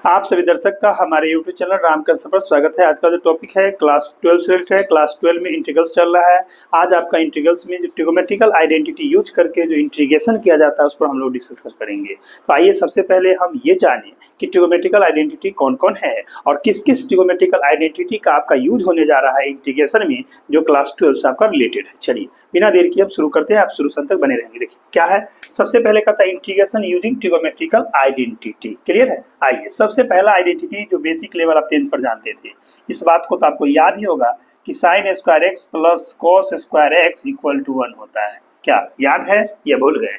आप सभी दर्शक का हमारे YouTube चैनल रामकृष्ण पर स्वागत है। आज का जो टॉपिक है क्लास 12 से रिलेटेड है। क्लास 12 में इंटीग्रल्स चल रहा है। आज आपका इंटीग्रल्स में जो ट्रिगोमेट्रिकल आइडेंटिटी यूज करके जो इंटीग्रेशन किया जाता है उस पर हम लोग डिस्कस करेंगे। तो आइए सबसे पहले हम ये जानें कि ट्रिगोमेट्रिकल आइडेंटिटी कौन कौन है और किस किस ट्रिगोमेट्रिकल आइडेंटिटी का आपका यूज होने जा रहा है इंटीग्रेशन में जो क्लास 12 से आपका रिलेटेड है। चलिए बिना देर किए हम शुरू करते हैं। आप शुरू से अंत तक बने रहेंगे। देखिए क्या है, सबसे पहले कहता है इंटीग्रेशन यूजिंग ट्रिगोमेट्रिकल आइडेंटिटी। क्लियर है। आइए सबसे पहला आइडेंटिटी जो बेसिक लेवल आप 10th पर जानते थे, इस बात को तो आपको याद ही होगा कि sine square x plus cos square x equal to 1 होता है। क्या याद है या भूल गए?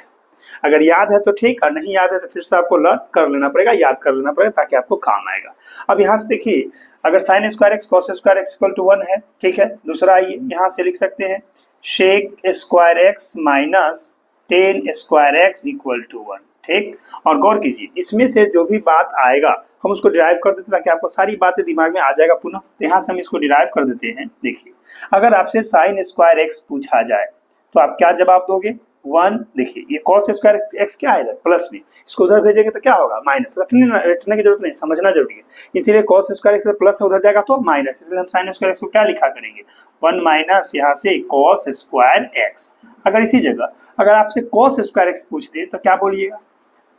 अगर याद है तो ठीक, और नहीं याद है तो फिर से आपको लर्न कर लेना पड़ेगा, याद कर लेना पड़ेगा ताकि आपको काम आएगा। अब यहाँ से देखिए, अगर sine square x cos square x equal to 1 है, ठीक है। दूसरा आइए यहाँ से लिख सकते हैं sec square x minus tan square x equal to 1, ठीक। और गौर कीजिए इसमें से जो भी बात आएगा हम उसको डिराइव कर देते हैं ताकि आपको सारी बातें दिमाग में आ जाएगा पुनः। तो यहाँ से हम इसको डिराइव कर देते हैं। देखिए अगर आपसे साइन स्क्वायर एक्स पूछा जाए तो आप क्या जवाब दोगे? 1। देखिए ये कॉस स्क्वायर एक्स क्या है प्लस में, इसको उधर भेजेंगे तो क्या होगा? माइनस। रटने की जरूरत नहीं, समझना जरूरी है। इसीलिए कॉस स्क्वायर एक्स प्लस से उधर जाएगा तो माइनस, इसलिए हम साइन स्क्वायर एक्स को क्या लिखा करेंगे? 1 माइनस यहाँ से कॉस स्क्वायर एक्स। अगर इसी जगह अगर आपसे कॉस स्क्वायर एक्स पूछ दे तो क्या बोलिएगा?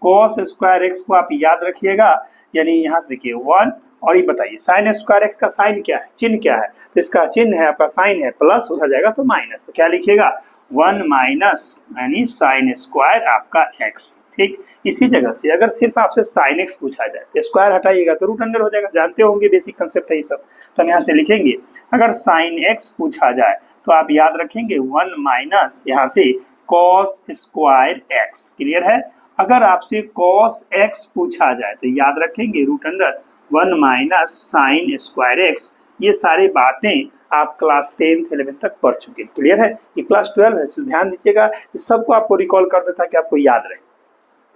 कॉस स्क्वायर एक्स को आप याद रखिएगा, यानी यहाँ से देखिए 1। और ये बताइए साइन स्क्वायर एक्स का साइन क्या है, चिन्ह क्या है? तो इसका चिन्ह है आपका साइन है प्लस, उधर जाएगा तो माइनस, तो क्या लिखिएगा? 1 माइनस यानी साइन स्क्वायर आपका एक्स, ठीक। इसी जगह से अगर सिर्फ आपसे साइन एक्स पूछा जाए, स्क्वायर हटाइएगा तो रूट अंडर हो जाएगा। जानते होंगे बेसिक कंसेप्ट है ये सब। तो हम यहाँ से लिखेंगे अगर साइन एक्स पूछा जाए तो आप याद रखेंगे 1 माइनस यहाँ से कॉस स्क्वायर एक्स। क्लियर है। अगर आपसे कॉस एक्स पूछा जाए तो याद रखेंगे root under 1 minus sine square x. ये सारी बातें आप क्लास 10th 11th तक पढ़ चुके हैं। क्लियर है। ये क्लास 12 है, इसलिए ध्यान दीजिएगा, इस सबको आपको रिकॉल कर देता है कि आपको याद रहे।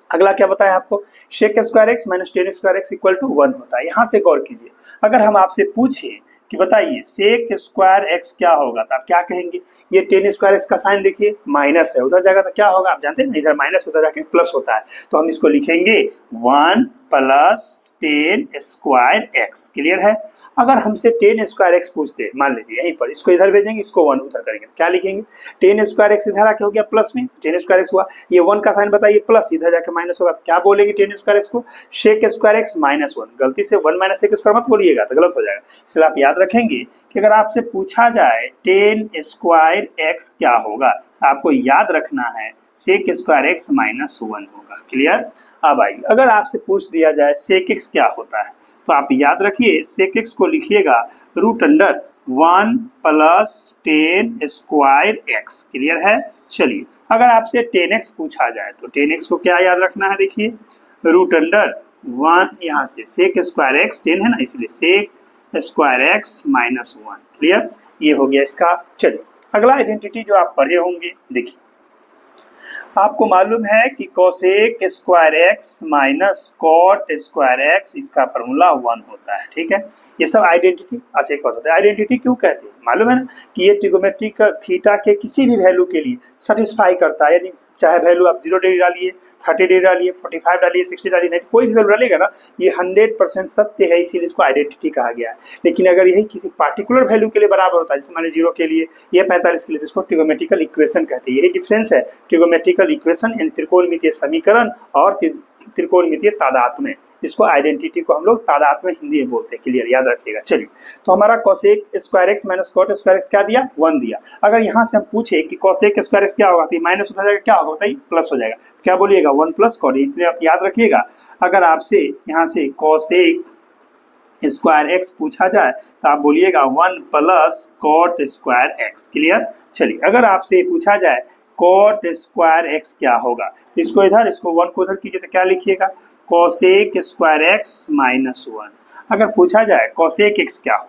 अगला क्या बताया आपको? Sec square x minus tan square x equal to 1 होता है। यहाँ से गौर कीजिए, अगर हम आपसे पूछे कि बताइए सेक स्क्वायर एक्स क्या होगा तो आप क्या कहेंगे? ये टेन स्क्वायर एक्स का साइन देखिए माइनस है, उधर जाएगा तो क्या होगा? आप जानते हैं ना, इधर माइनस उधर जाके प्लस होता है। तो हम इसको लिखेंगे 1 plus tan square x. Clear है। अगर हमसे टेन स्क्वायर एक्स पूछ दे, मान लीजिए यहीं पर, इसको इधर भेजेंगे, इसको 1 उधर करेंगे, क्या लिखेंगे? टेन स्क्वायर एक्स इधर आके हो गया प्लस में, टेन स्क्वायर एक्स हुआ, ये 1 का साइन बताइए प्लस, इधर जाके माइनस होगा, क्या बोलेंगे टेन स्क्वायर एक्स को? Shake square x minus 1। गलती से 1 माइनस शेक स्क्वायर मत बोलिएगा तो गलत हो जाएगा। इसलिए आप याद रखेंगे कि अगर आपसे पूछा जाए टेन स्क्वायर एक्स क्या होगा, आपको याद रखना है शेक स्क्वायर एक्स माइनस 1 होगा। क्लियर। अब आइए अगर आपसे पूछ दिया जाए सेक एक्स क्या होता है तो आप याद रखिए सेक एक्स को लिखिएगा root under 1 plus tan square x. Clear है। चलिए अगर आपसे 10x पूछा जाए तो 10x को क्या याद रखना है? देखिए रूट अंडर 1, यहाँ से सेक स्क्वायर एक्स 10 है ना, इसलिए sec square x minus 1। Clear. ये हो गया इसका। चलिए अगला आइडेंटिटी जो आप पढ़े होंगे, देखिए आपको मालूम है कि cosec square x minus cot square x, इसका फॉर्मूला 1 होता है। ठीक है। ये सब आइडेंटिटी। अच्छा एक बात होता है, आइडेंटिटी क्यों कहते हैं मालूम है ना, कि ये ट्रिगोमेट्री का थीटा के किसी भी वैल्यू के लिए सेटिस्फाई करता है। यानी चाहे वैल्यू आप 0 डिग्री डालिए, 30 डिग्री डालिए, 45 डालिए, 60 डालिए, नहीं कोई भी वैल्यू डालेगा ना, ये 100% सत्य है, इसीलिए इसको आइडेंटिटी कहा गया है। लेकिन अगर यही किसी पार्टिकुलर वैल्यू के लिए बराबर होता है, जैसे मान लीजिए 0 के लिए, ये 45 के लिए, तो इसको ट्रिगोमेट्रिकल इक्वेशन कहते हैं। यही डिफरेंस है ट्रिगोमेट्रिकल इक्वेशन यानी त्रिकोणमितीय समीकरण और त्रिकोणमितीय तादात्म्य। इसको आइडेंटिटी को हम लोग तादात्म्य हिंदी में बोलते हैं। क्लियर, याद रखिएगा। चलिए तो हमारा cosec square x minus cot square x क्या दिया? 1 दिया। अगर यहाँ से हम पूछे कि कोसेक स्क्वायर एक्स क्या होगा तो माइनस हो जाएगा, क्या होगा बताइए? प्लस हो जाएगा। क्या बोलिएगा? 1 प्लस कॉट। इसलिए आप याद रखिएगा, अगर आपसे यहाँ से कोसेक स्क्वायर एक्स पूछा जाए तो आप बोलिएगा 1 plus cot square x. Clear. चलिए अगर आपसे पूछा जाए कॉट स्क्वायर एक्स क्या होगा तो इसको इधर, इसको 1 को उधर कीजिए तो क्या लिखिएगा? Cosec square x minus 1। अगर पूछा जाए कोसेक एक्स क्या हो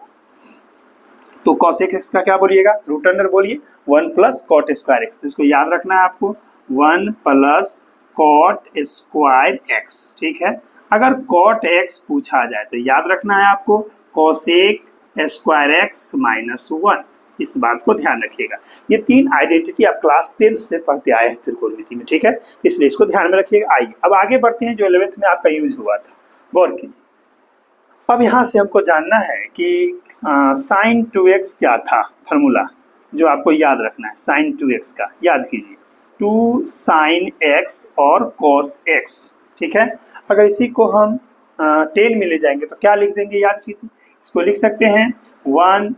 तो कोसेक एक्स का क्या बोलिएगा? रूट अंडर बोलिए 1 प्लस कॉट स्क्वायर एक्स। तो इसको याद रखना है आपको, 1 प्लस कॉट स्क्वायर एक्स। ठीक है। अगर कॉट एक्स पूछा जाए तो याद रखना है आपको कोसेक स्क्वायर एक्स माइनस 1। इस बात को ध्यान रखिएगा। ये 3 आइडेंटिटी आप क्लास 10 से पढ़ते आए हैं त्रिकोणमिति में। ठीक है, इसलिए इसको ध्यान में रखिएगा। आइए अब आगे बढ़ते हैं जो 11th में आपका यूज हुआ था। गौर कीजिए, अब यहाँ से हमको जानना है कि साइन 2x क्या था फॉर्मूला, जो आपको याद रखना है। साइन 2x का याद कीजिए, 2 साइन x और cos x, ठीक है। अगर इसी को हम 10 में ले जाएंगे तो क्या लिख देंगे, याद कीजिए। इसको लिख सकते हैं 1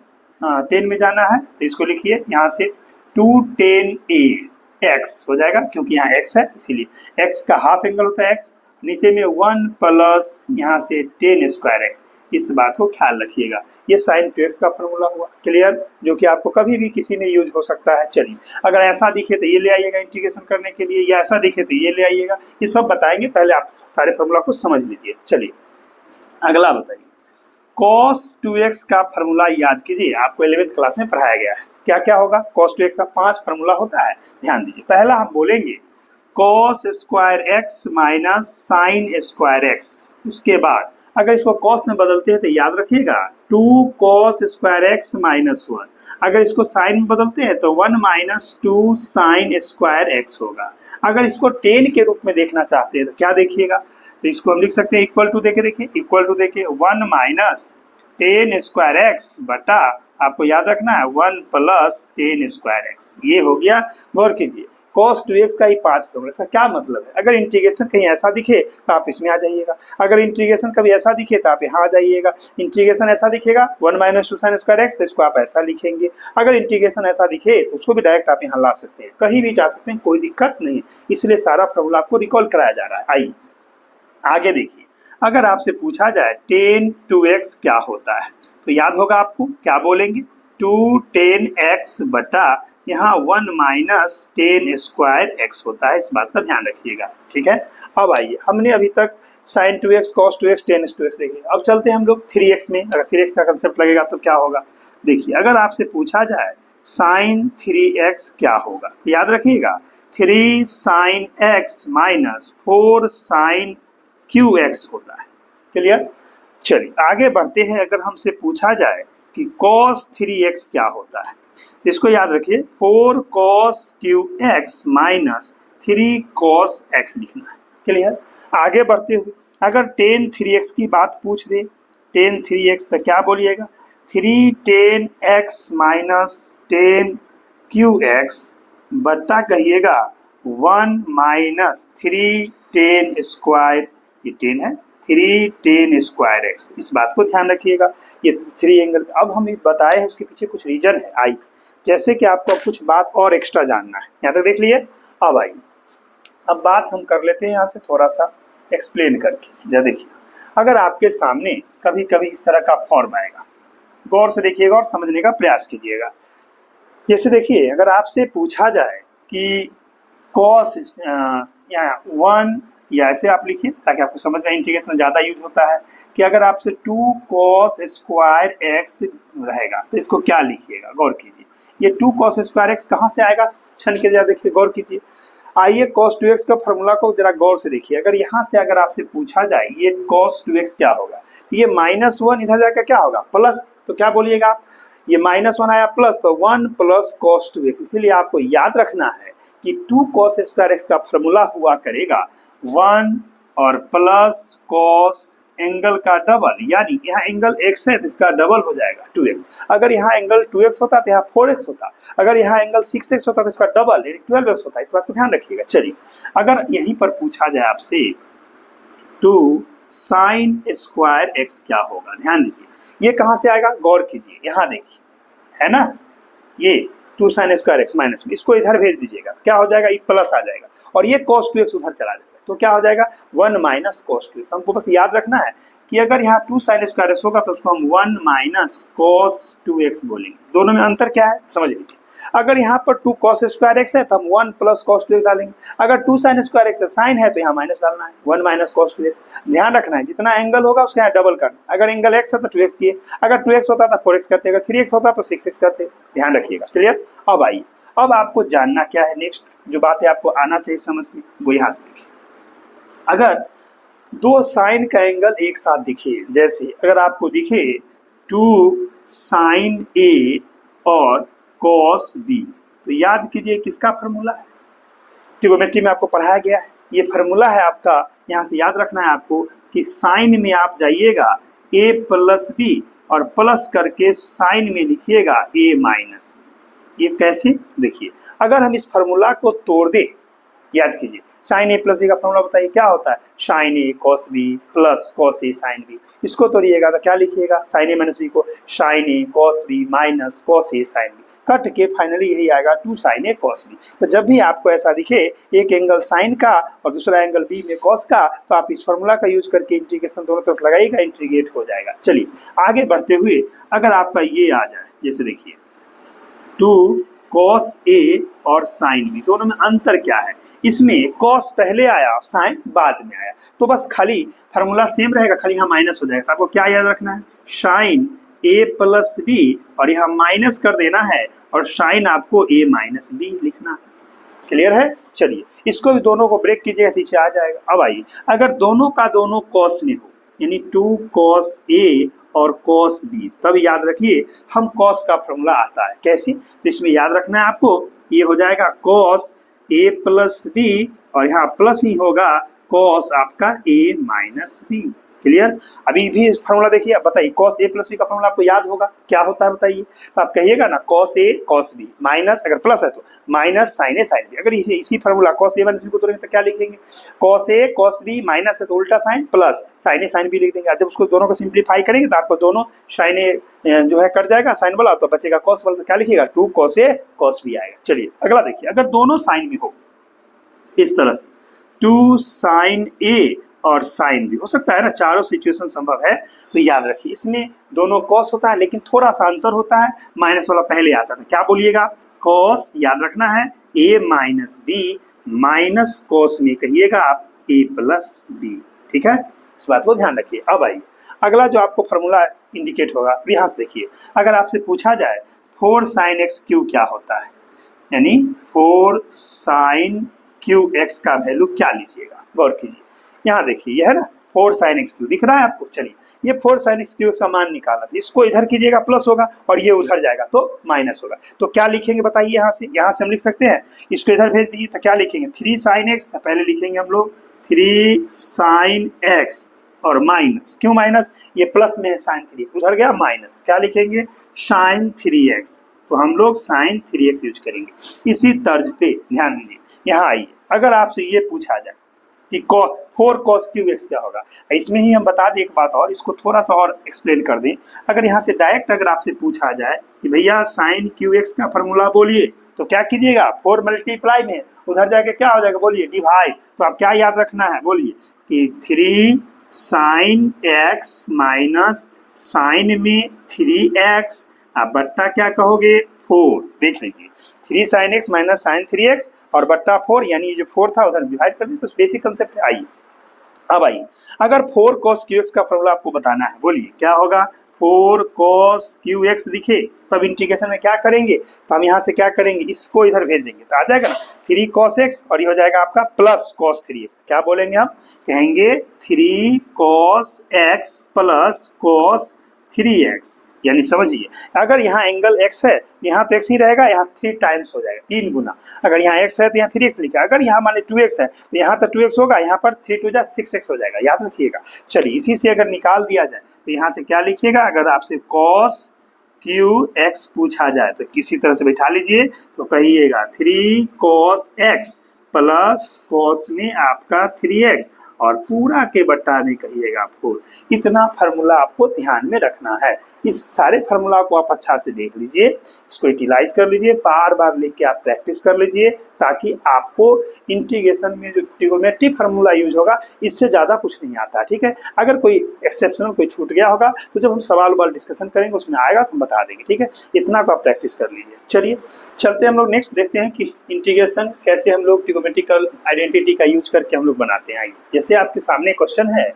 10 में जाना है तो इसको लिखिए यहाँ से 2 10 a x हो जाएगा, क्योंकि यहाँ x है इसीलिए। x का हाफ एंगल होता है x, नीचे में 1 प्लस यहाँ से 10 स्क्वायर x। इस बात को ख्याल रखिएगा। ये साइन 2x का फॉर्मूला हुआ, क्लियर, जो कि आपको कभी भी किसी में यूज हो सकता है। चलिए, अगर ऐसा दिखे तो ये ले आइएगा इंटीग्रेशन करने के लिए, या ऐसा दिखे तो ये ले आइएगा, ये सब बताएंगे। पहले आप सारे फॉर्मूला को समझ लीजिए। चलिए अगला बताइए, cos 2x का फॉर्मूला याद कीजिए, आपको 11th क्लास में पढ़ाया गया है। क्या क्या होगा, cos 2x का 5 फॉर्मूला होता है, ध्यान दीजिए। पहला हम बोलेंगे cos square x minus sine square x। उसके बाद अगर इसको cos में बदलते हैं तो याद रखिएगा 2 cos स्क्वायर x माइनस 1। अगर इसको साइन में बदलते हैं तो 1 माइनस 2 साइन स्क्वायर x होगा। अगर इसको 10 के रूप में देखना चाहते हैं तो क्या देखिएगा, तो इसको हम लिख सकते हैं इक्वल टू देके, देखिए इक्वल टू देके 1 माइनस 10 स्क्वायर x बटा, आपको याद रखना है 1 प्लस 10 स्क्वायर x। ये हो गया। गौर कीजिए, cos 2x का ही 5 फॉर्मूला। इसका क्या मतलब है, अगर इंटीग्रेशन कहीं ऐसा दिखे तो आप इसमें आ जाइएगा, अगर इंटीग्रेशन कभी ऐसा दिखे तो आप यहाँ आ जाइएगा। इंटीग्रेशन ऐसा दिखेगा 1 माइनस 2 साइन स्क्वायर x, तो इसको आप ऐसा लिखेंगे। अगर इंटीग्रेशन ऐसा दिखे तो उसको भी डायरेक्ट आप यहाँ ला सकते हैं, कहीं भी जा सकते हैं, कोई दिक्कत नहीं। इसलिए सारा फॉर्मूला आपको रिकॉल कराया जा रहा है। आइए आगे देखिए, अगर आपसे पूछा जाए tan 2x क्या होता है तो याद होगा आपको, क्या बोलेंगे 2 tan x बटा यहाँ 1 माइनस 10 स्क्वायर x होता है। इस बात का ध्यान रखिएगा, ठीक है। अब आइए, हमने अभी तक sin 2x cos 2x tan 2x देखिए। अब चलते हैं हम लोग 3x में। अगर 3x का कंसेप्ट लगेगा तो क्या होगा, देखिए अगर आपसे पूछा जाए sin 3x क्या होगा तो याद रखिएगा 3 sin x minus 4 sin qx होता है, क्लियर। चलिए आगे बढ़ते हैं। अगर हमसे पूछा जाए कि cos 3x क्या होता है, इसको याद रखिए 4 cos qx minus 3 cos x लिखना है, क्लियर। आगे बढ़ते हुए अगर tan 3x की बात पूछ दे, tan 3x तो क्या बोलिएगा 3 tan x माइनस 10 qx बटा कहिएगा 1 माइनस 3 tan स्क्वायर, ये 10 है, 3 tan स्क्वायर x। इस बात को ध्यान रखिएगा। ये 3 एंगल, अब हम बताए हैं उसके पीछे कुछ रीजन है। आई जैसे कि आपको कुछ बात और एक्स्ट्रा जानना है, यहाँ तक देख लिए। अब आइए, अब बात हम कर लेते हैं यहाँ से थोड़ा सा एक्सप्लेन करके। या देखिए, अगर आपके सामने कभी कभी इस तरह का फॉर्म आएगा, गौर से देखिएगा और समझने का प्रयास कीजिएगा। जैसे देखिए, अगर आपसे पूछा जाए कि cos यहाँ 1, या ऐसे आप लिखिए ताकि आपको समझ में, इंटीग्रेशन ज़्यादा यूज होता है कि अगर आपसे 2 cos स्क्वायर x रहेगा तो इसको क्या लिखिएगा, गौर कीजिए। ये 2 cos स्क्वायर x कहाँ से आएगा, क्षण के जरा देखिए, गौर कीजिए। आइए cos 2x का फॉर्मूला को जरा गौर से देखिए। अगर यहाँ से अगर आपसे पूछा जाए ये cos 2x क्या होगा, ये -1 इधर जाकर क्या होगा प्लस, तो क्या बोलिएगा आप, ये -1 आया प्लस, तो 1 प्लस cos 2x। इसीलिए आपको याद रखना है कि 2 cos स्क्वायर x का फॉर्मूला हुआ करेगा 1 और प्लस cos एंगल का डबल, यानी यहाँ एंगल x है तो इसका डबल हो जाएगा 2x। अगर यहाँ एंगल 2x होता तो यहाँ 4x होता, अगर यहाँ एंगल 6x होता तो इसका डबल यानी 12x होता। इस बात को ध्यान रखिएगा। चलिए, अगर यहीं पर पूछा जाए आपसे 2 साइन स्क्वायर x क्या होगा, ध्यान दीजिए ये कहाँ से आएगा, गौर कीजिए। यहाँ देखिए, है ना, ये 2 साइन स्क्वायर x माइनस में, इसको इधर भेज दीजिएगा, क्या हो जाएगा, ये प्लस आ जाएगा, और ये cos 2x उधर चला जाएगा, तो क्या हो जाएगा 1 माइनस cos 2x। हमको बस याद रखना है कि अगर यहाँ 2 साइन स्क्वायर x होगा तो उसको हम 1 माइनस cos 2x बोलेंगे। दोनों में अंतर क्या है समझ लीजिए। अगर यहाँ पर 2 cos स्क्वायर x है तो हम 1 प्लस cos 2x डालेंगे। अगर 2 साइन स्क्वायर x साइन है तो यहाँ माइनस डालना है, 1 माइनस cos 2x। ध्यान रखना है जितना एंगल होगा उसका यहाँ डबल करना। अगर एंगल x है तो 2x किए, अगर 2x होता तो 4x करते, अगर 3x होता तो 6x करते। ध्यान रखिएगा, क्लियर। अब आइए, अब आपको जानना क्या है, नेक्स्ट जो बात है आपको आना चाहिए समझ में, वो यहाँ से देखिए। अगर 2 साइन का एंगल एक साथ दिखे, जैसे अगर आपको दिखे 2 साइन A और cos B, तो याद कीजिए किसका फार्मूला है, ट्रिगोनोमेट्री में आपको पढ़ाया गया है। ये फार्मूला है आपका, यहाँ से याद रखना है आपको कि साइन में आप जाइएगा ए प्लस बी और प्लस करके साइन में लिखिएगा ए माइनस। ये कैसे, देखिए अगर हम इस फार्मूला को तोड़ दें, याद कीजिए साइन ए प्लस बी का फार्मूला बताइए क्या होता है, sign A cos B plus cos A sine B. इसको तोड़िएगा तो क्या लिखिएगा, साइन ए माइनस बी को sign A cos B minus cos A sine B, cut के फाइनली यही आएगा 2 साइन ए कॉस बी। तो जब भी आपको ऐसा दिखे एक एंगल साइन का और दूसरा एंगल बी में कॉस का, तो आप इस फार्मूला का यूज करके इंटीग्रेशन दोनों तरफ लगाइएगा, इंटीग्रेट हो जाएगा। चलिए आगे बढ़ते हुए अगर आपका ये आ जाए, जैसे देखिए 2 कॉस ए और साइन बी, दोनों में अंतर क्या है, इसमें कॉस पहले आया और साइन बाद में आया, तो बस खाली फार्मूला सेम रहेगा, खाली यहाँ माइनस हो जाएगा। तो आपको क्या याद रखना है, साइन ए प्लस बी और यहाँ माइनस कर देना है और साइन आपको ए माइनस बी लिखना है। क्लियर है। चलिए इसको भी दोनों को ब्रेक कीजिएगा, नीचे आ जाएगा। अब आइए अगर दोनों का दोनों कॉस में हो, यानी 2 कॉस ए और कॉस बी, तब याद रखिए हम कॉस का फॉर्मूला आता है कैसे, तो इसमें याद रखना है आपको, ये हो जाएगा कॉस ए प्लस बी और यहाँ प्लस ही होगा कॉस आपका ए माइनस बी। क्लियर। अभी भी फार्मूला देखिए, आप बताइए कॉस ए प्लस बी का फार्मूला आपको याद होगा, क्या होता है बताइए, तो आप कहिएगा ना cos A cos B minus, अगर प्लस है तो माइनस साइन ए साइन बी। अगर इसी formula cos A minus B को तोड़ेंगे तो क्या लिखेंगे, cos A cos B minus है तो उल्टा साइन प्लस साइन ए साइन बी लिख देंगे। जब उसको दोनों को सिंप्लीफाई करेंगे तो आपको दोनों साइन ए जो है कट जाएगा, साइन वाला तो बचेगा कॉस वाला, तो क्या लिखिएगा 2 कॉस ए कॉस बी आएगा। चलिए अगला देखिए, अगर दोनों साइन में हो इस तरह से 2 साइन ए और साइन भी हो सकता है ना, चारों सिचुएशन संभव है, तो याद रखिए इसमें दोनों कॉस होता है लेकिन थोड़ा सा अंतर होता है, माइनस वाला पहले आता था। क्या बोलिएगा, कॉस याद रखना है ए माइनस बी माइनस कॉस में कहिएगा आप ए प्लस बी। ठीक है, इस बात को ध्यान रखिए। अब आइए अगला जो आपको फार्मूला इंडिकेट होगा, यहाँ से देखिए अगर आपसे पूछा जाए 4 साइन एक्स क्यू क्या होता है, यानी 4 साइन क्यू एक्स का वैल्यू क्या लीजिएगा, गौर कीजिए। यहाँ देखिए यह है ना 4 साइन एक्स क्यू दिख रहा है आपको। चलिए ये 4 साइन एक्स क्यू का मान निकाला, इसको इधर कीजिएगा प्लस होगा और ये उधर जाएगा तो माइनस होगा। तो क्या लिखेंगे बताइए, यहाँ से हम लिख सकते हैं, इसको इधर भेज दीजिए तो क्या लिखेंगे 3 साइन एक्स, तो पहले लिखेंगे हम लोग 3 साइन एक्स और माइनस, क्यों माइनस, ये प्लस में साइन 3 उधर गया माइनस, क्या लिखेंगे साइन 3x, तो हम लोग साइन 3x यूज करेंगे। इसी तर्ज पे ध्यान दीजिए, यहाँ आइए अगर आपसे ये पूछा जाए कि 4 cos क्यू एक्स क्या होगा, इसमें ही हम बता दें एक बात और, इसको थोड़ा सा और एक्सप्लेन कर दें। अगर यहाँ से डायरेक्ट अगर आपसे पूछा जाए कि भैया साइन क्यू एक्स का फॉर्मूला बोलिए, तो क्या कीजिएगा 4 मल्टीप्लाई में उधर जाके क्या हो जाएगा बोलिए डिवाइड, तो आप क्या याद रखना है बोलिए कि 3 साइन एक्स माइनस साइन में 3x, आप बट्टा क्या कहोगे 4, देख लीजिए 3 sine x minus sign 3x और बट्टा 4, यानी जो 4 था उधर डिवाइड कर दी, तो बेसिक कंसेप्ट है। आइए अब आइए अगर 4 cos क्यू एक्स का फॉर्मूला आपको बताना है, बोलिए क्या होगा, 4 cos क्यू एक्स दिखे तब इंटीग्रेशन में क्या करेंगे, तो हम यहाँ से क्या करेंगे इसको इधर भेज देंगे तो आ जाएगा ना 3 cos x और ये हो जाएगा आपका प्लस cos 3x। क्या बोलेंगे हम, कहेंगे 3 cos x plus cos 3x, यानी समझिए अगर यहाँ एंगल x है यहाँ तो x ही रहेगा, यहाँ 3 टाइम्स हो जाएगा 3 गुना, अगर यहाँ x है तो यहाँ 3x लिखा, अगर यहाँ मान ली 2x है तो यहाँ तो 2x होगा, यहाँ पर 3 2 जा 6x हो जाएगा, याद रखिएगा। चलिए इसी से अगर निकाल दिया जाए तो यहाँ से क्या लिखिएगा, अगर आपसे cos क्यू एक्स पूछा जाए तो किसी तरह से बैठा लीजिए, तो कहिएगा 3 cos x प्लस cos में आपका 3x और पूरा के बट्टा में कहिएगा 4। इतना फार्मूला आपको ध्यान में रखना है। इस सारे फार्मूला को आप अच्छा से देख लीजिए, इसको यूटिलाइज कर लीजिए, बार बार लिख के आप प्रैक्टिस कर लीजिए, ताकि आपको इंटीग्रेशन में जो ट्रिगोनोमेट्री फार्मूला यूज होगा इससे ज़्यादा कुछ नहीं आता। ठीक है, अगर कोई एक्सेप्शनल कोई छूट गया होगा तो जब हम सवाल वाल डिस्कशन करेंगे उसमें आएगा तो हम बता देंगे। ठीक है, इतना को आप प्रैक्टिस कर लीजिए। चलिए चलते हम लोग नेक्स्ट देखते हैं कि इंटीग्रेशन कैसे हम लोग ट्रिगोनोमेट्रिकल आइडेंटिटी का यूज करके हम लोग बनाते हैं। आइए जैसे आपके सामने क्वेश्चन है,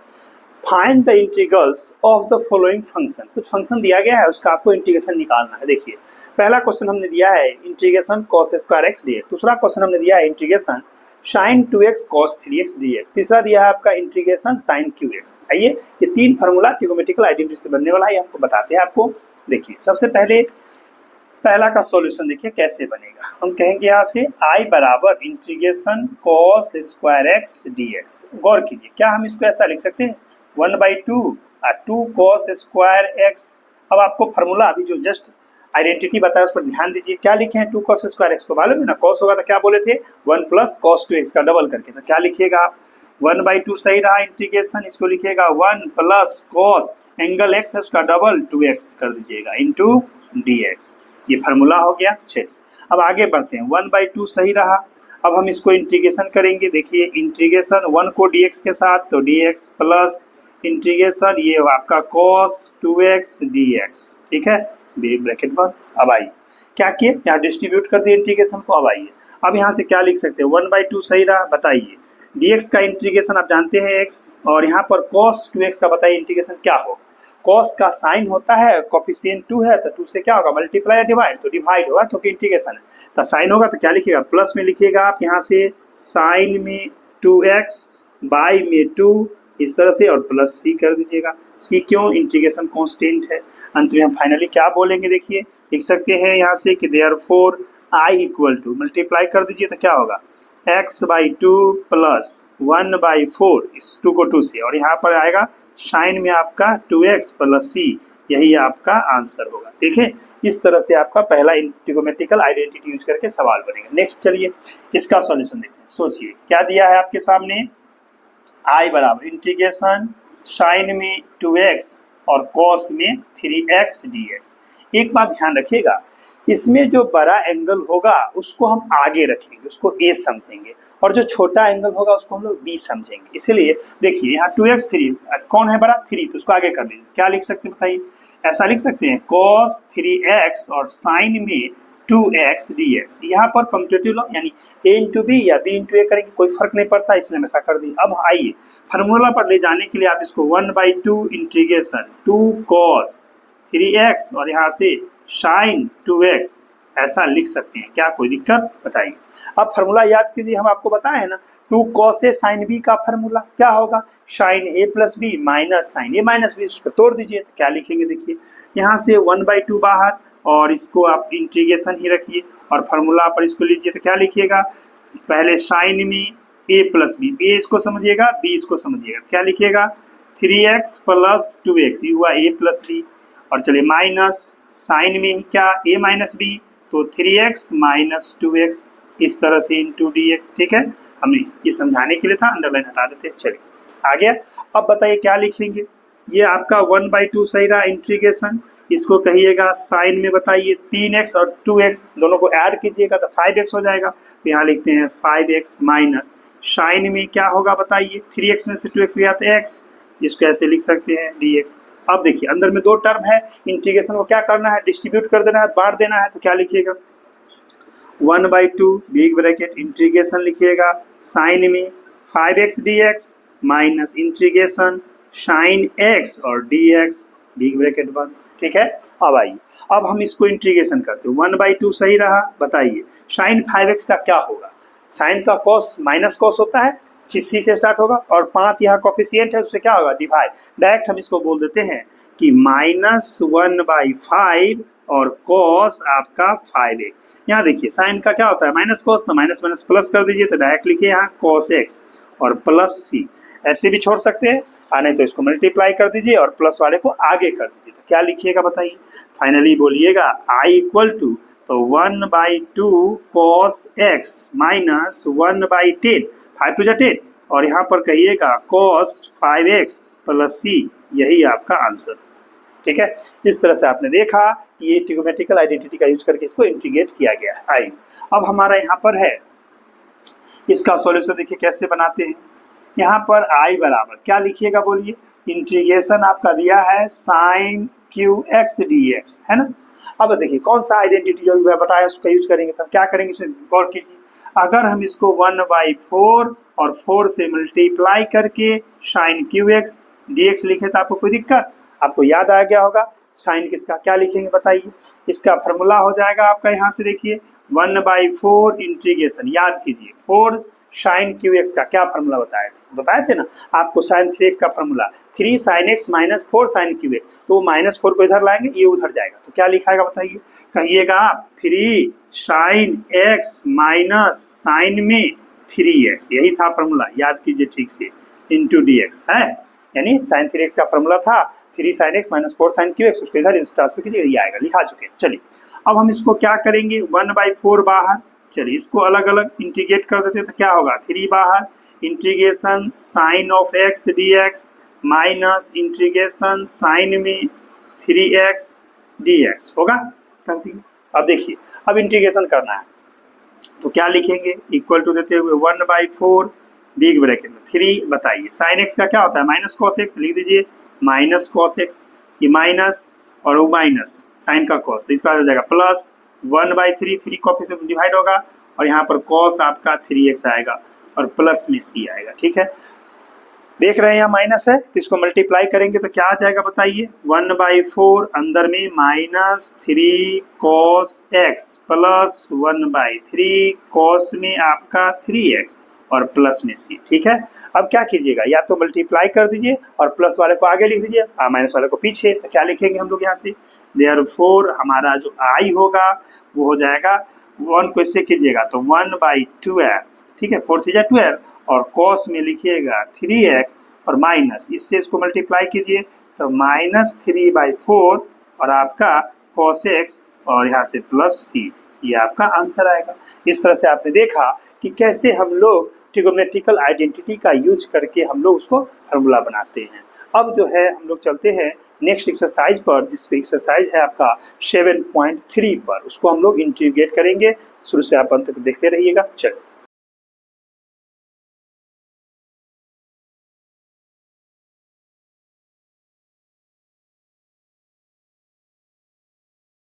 find the integrals of the following function, कुछ फंक्शन दिया गया है उसका आपको इंटीग्रेशन निकालना है। देखिए पहला क्वेश्चन हमने दिया है integration cos square x d x, दूसरा क्वेश्चन हमने दिया है integration sin 2x cos 3x dx, तीसरा दिया है आपका इंटीग्रेशन sin qx। आइए ये 3 फार्मूला ट्रिगोनोमेट्रिकल आइडेंटिटी से बनने वाला है, आपको बताते हैं आपको। देखिए सबसे पहले पहला का सॉल्यूशन देखिए कैसे बनेगा, हम कहेंगे यहाँ से I बराबर integration cos square x d x. गौर कीजिए क्या हम इसको ऐसा लिख सकते हैं 1/2 टू कॉस स्क्वायर एक्स। अब आपको फार्मूला अभी जो जस्ट आइडेंटिटी बताया उस पर ध्यान दीजिए। क्या लिखे हैं, टू कॉस स्क्वायर एक्स को मालूम है ना, कॉस होगा तो क्या बोले थे, 1 प्लस कॉस टू एक्स का डबल करके। तो क्या लिखिएगा आप, 1/2 सही रहा इंटीग्रेशन, इसको लिखिएगा 1 प्लस कॉस एंगल एक्स है उसका डबल 2x कर दीजिएगा इंटू dx। ये फार्मूला हो गया। चलिए अब आगे बढ़ते हैं, 1/2 सही रहा। अब हम इसको इंटीग्रेशन करेंगे। देखिए इंटीग्रेशन 1 को dx के साथ तो dx प्लस इंटीग्रेशन ये आपका cos 2x dx, ठीक है, ब्रैकेट बंद। अब आइए क्या किए, यहाँ डिस्ट्रीब्यूट कर दिए इंटीग्रेशन को। अब आइए अब यहाँ से क्या लिख सकते हैं, 1/2 सही रहा। बताइए dx का इंटीग्रेशन आप जानते हैं x, और यहाँ पर cos 2x का बताइए इंटीग्रेशन क्या हो। cos का साइन होता है, कोफिशिएंट 2 है तो 2 से क्या होगा, मल्टीप्लाई या डिवाइड, तो डिवाइड होगा क्योंकि इंटीग्रेशन है। तो साइन होगा तो क्या लिखिएगा, प्लस में लिखिएगा आप यहाँ से साइन में 2x बाई में 2 इस तरह से, और प्लस c कर दीजिएगा। c क्यों, इंटीग्रेशन कांस्टेंट है। अंत में हम फाइनली क्या बोलेंगे, देखिए लिख सकते हैं यहाँ से कि therefore i equal to, multiply कर दीजिए तो क्या होगा, x/2 प्लस 1/4, इस 2 को 2 से, और यहाँ पर आएगा साइन में आपका 2x प्लस c, यही आपका आंसर होगा। देखिए इस तरह से आपका पहला ट्रिगोनोमेट्रिकल आइडेंटिटी यूज करके सवाल बनेगा। नेक्स्ट चलिए इसका सॉल्यूशन देखते हैं। सोचिए क्या दिया है आपके सामने, i बराबर इंटीग्रेशन साइन में 2x और cos में 3x dx। एक बात ध्यान रखिएगा, इसमें जो बड़ा एंगल होगा उसको हम आगे रखेंगे, उसको a समझेंगे, और जो छोटा एंगल होगा उसको हम लोग b समझेंगे। इसीलिए देखिए यहाँ 2x 3 कौन है बड़ा, 3, तो उसको आगे कर दीजिए। क्या लिख सकते हैं बताइए, ऐसा लिख सकते हैं cos 3x और साइन में 2x dx। यहाँ पर कम्यूटेटिव लॉ यानी a इंटू बी या b इंटू ए करेंगे, कोई फर्क नहीं पड़ता, इसलिए हम ऐसा कर दिए। अब आइए फार्मूला पर ले जाने के लिए आप इसको 1/2 इंटीग्रेशन 2 cos 3x और यहाँ से साइन 2x ऐसा लिख सकते हैं। क्या कोई दिक्कत बताइए। अब फार्मूला याद कीजिए, हम आपको बताए ना 2 cos a साइन b का फार्मूला क्या होगा, sine a plus B minus sine a minus B, उस पर तोड़ दीजिए तो क्या लिखेंगे, देखिए यहाँ से 1/2 बाहर और इसको आप इंटीग्रेशन ही रखिए और फार्मूला पर इसको लीजिए तो क्या लिखिएगा, पहले साइन में a प्लस बी, a इसको समझिएगा b इसको समझिएगा, क्या लिखिएगा 3x प्लस 2x, ये हुआ a प्लस बी, और चलिए माइनस साइन में क्या a माइनस बी तो 3x माइनस 2x इस तरह से इंटू dx। ठीक है, हमने ये समझाने के लिए था, अंडरलाइन हटा देते हैं। चलिए आ गया। अब बताइए क्या लिखेंगे, ये आपका 1/2 सही रहा इंटीग्रेशन, इसको कहिएगा साइन में बताइए 3x और 2x दोनों को ऐड कीजिएगा तो 5x हो जाएगा, तो यहाँ लिखते हैं 5x माइनस साइन में क्या होगा बताइए, 3x में से 2x गया तो x, इसको ऐसे लिख सकते हैं dx। अब देखिए अंदर में 2 टर्म है, इंटीग्रेशन को क्या करना है, डिस्ट्रीब्यूट कर देना है, बांट देना है, तो क्या लिखिएगा 1/2 बिग ब्रैकेट इंटीग्रेशन लिखिएगा साइन में 5x dx minus integration sine x और dx बिग ब्रैकेट बंद। ठीक है, अब आइए अब हम इसको इंटीग्रेशन करते हैं। 1/2 सही रहा, बताइए साइन 5x का क्या होगा, साइन का कॉस माइनस कॉस होता है, सी से स्टार्ट होगा, और 5 यहाँ कोफिशिएंट है उससे क्या होगा डिवाइड, डायरेक्ट हम इसको बोल देते हैं कि -1/5 और कॉस आपका 5x। यहाँ देखिए साइन का क्या होता है माइनस कॉस, तो माइनस माइनस प्लस कर दीजिए तो डायरेक्ट लिखिए यहाँ cos x और प्लस c, ऐसे भी छोड़ सकते हैं, नहीं तो इसको मल्टीप्लाई कर दीजिए और प्लस वाले को आगे कर दीजिए, तो क्या लिखिएगा बताइए, फाइनली बोलिएगा i इक्वल टू तो 1/2 cos x माइनस 1/10, 5 टू 10, और यहाँ पर कहिएगा cos 5x प्लस c, यही आपका आंसर। ठीक है, इस तरह से आपने देखा ये ट्रिगोनोमेट्रिकल आइडेंटिटी का यूज करके इसको इंटीग्रेट किया गया है। आइए अब हमारा यहाँ पर है इसका सॉल्यूशन, देखिए कैसे बनाते हैं। यहाँ पर i बराबर क्या लिखिएगा बोलिए, इंटीग्रेशन आपका दिया है साइन qx dx है ना। अब देखिए कौन सा आइडेंटिटी जो मैं बताया उसका यूज करेंगे, तब क्या करेंगे इसमें गौर कीजिए। अगर हम इसको 1/4 और 4 से मल्टीप्लाई करके साइन qx dx लिखे तो आपको कोई दिक्कत, आपको याद आ गया होगा साइन किसका, क्या लिखेंगे बताइए, इसका फार्मूला हो जाएगा आपका यहाँ से देखिए 1/4 इंटीग्रेशन, याद कीजिए 4 साइन qx का क्या फार्मूला बताए थे ना आपको, साइन 3x का formula 3 sine x minus 4 sine qx, तो -4 को इधर लाएंगे ये उधर जाएगा, तो क्या लिखाएगा बताइए, कहिएगा 3 साइन x माइनस साइन में 3x, यही था फार्मूला, याद कीजिए ठीक से, इंटू dx है, यानी साइन 3x का फार्मूला था 3 sin x minus 4 sin qx, उसको इधर ट्रांसफर कीजिए, ये आएगा, लिखा चुके हैं। चलिए अब हम इसको क्या करेंगे, 1/4 बाहर, चलिए इसको अलग अलग इंटीग्रेट कर देते हैं तो क्या होगा, 3 बाहर, integration sine of x dx minus integration sine में 3x dx होगा, कर दिए। अब देखिए अब इंटीग्रेशन करना है तो क्या लिखेंगे, इक्वल टू देते हुए 1/4 बिग ब्रैकेट में 3, बताइए साइन x का क्या होता है, माइनस कॉस x, लिख दीजिए माइनस कॉस x, ये माइनस और वो माइनस साइन का कॉस, तो इसका हो जाएगा प्लस 1/3, 3 कॉपी से डिवाइड होगा और यहाँ पर कॉस आपका 3x आएगा और प्लस में c आएगा। ठीक है, देख रहे हैं यहाँ माइनस है तो इसको मल्टीप्लाई करेंगे तो क्या आ जाएगा बताइए, 1/4 अंदर में minus 3 cos x plus 1/3 cos में आपका 3x और प्लस में c। ठीक है, अब क्या कीजिएगा, या तो मल्टीप्लाई कर दीजिए और प्लस वाले को आगे लिख दीजिए और माइनस वाले को पीछे, तो क्या लिखेंगे हम लोग यहाँ से, देयरफॉर हमारा जो i होगा वो हो जाएगा 1 को इससे कीजिएगा तो 1/12, ठीक है, 4 3 12 और cos में लिखिएगा 3x और माइनस इससे इसको मल्टीप्लाई कीजिए तो माइनस 3/4 और आपका cos x और यहाँ से प्लस c, ये आपका आंसर आएगा। इस तरह से आपने देखा कि कैसे हम लोग ट्रिगोनोमेट्रिकल आइडेंटिटी का यूज करके हम लोग उसको फार्मूला बनाते हैं। अब जो है हम लोग चलते हैं नेक्स्ट एक्सरसाइज पर, जिसकी एक्सरसाइज है आपका 7.3 पर, उसको हम लोग इंटीग्रेट करेंगे। शुरू से आप अंत तक देखते रहिएगा। चलिए